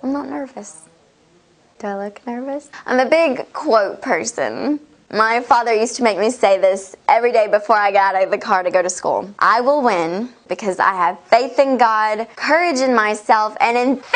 I'm not nervous. Do I look nervous? I'm a big quote person. My father used to make me say this every day before I got out of the car to go to school. I will win because I have faith in God, courage in myself, and enthusiasm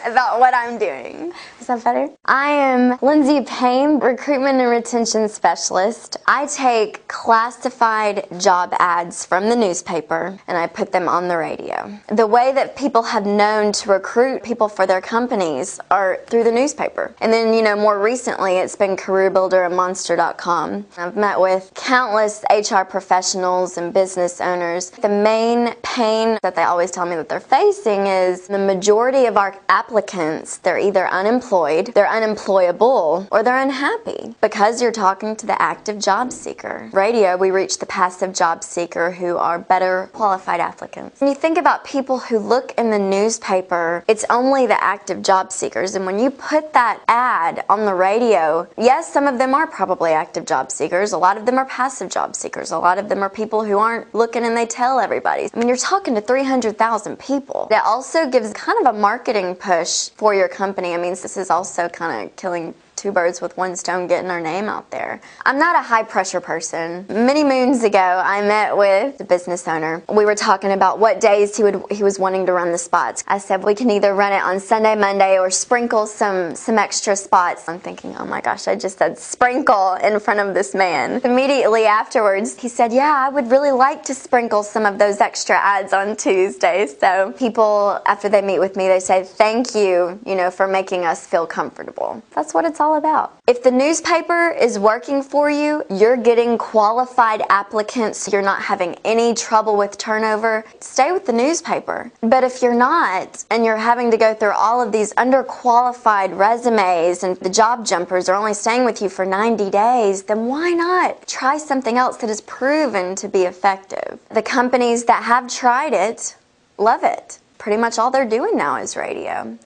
about what I'm doing. Is that better? I am Lindsay Payne, recruitment and retention specialist. I take classified job ads from the newspaper and I put them on the radio. The way that people have known to recruit people for their companies are through the newspaper. And then, more recently it's been CareerBuilder and Monster.com. I've met with countless HR professionals and business owners. The main pain that they always tell me that they're facing is the majority of our applicants, they're either unemployed, they're unemployable, or they're unhappy because you're talking to the active job seeker. Radio, we reach the passive job seeker who are better qualified applicants. When you think about people who look in the newspaper, it's only the active job seekers, and when you put that ad on the radio, yes, some of them are probably active job seekers, a lot of them are passive job seekers, a lot of them are people who aren't looking and they tell everybody. I mean, you're talking to 300,000 people. That also gives kind of a marketing push for your company. I mean, this is also kind of killing two birds with one stone, getting our name out there. I'm not a high pressure person. Many moons ago, I met with the business owner. We were talking about what days he was wanting to run the spots. I said we can either run it on Sunday, Monday, or sprinkle some extra spots. I'm thinking, oh my gosh, I just said sprinkle in front of this man. Immediately afterwards, he said, yeah, I would really like to sprinkle some of those extra ads on Tuesdays. So people, after they meet with me, they say, thank you, for making us feel comfortable. That's what it's all about. If the newspaper is working for you, you're getting qualified applicants, you're not having any trouble with turnover, stay with the newspaper. But if you're not, and you're having to go through all of these underqualified resumes and the job jumpers are only staying with you for 90 days, then why not try something else that is proven to be effective? The companies that have tried it love it. Pretty much all they're doing now is radio.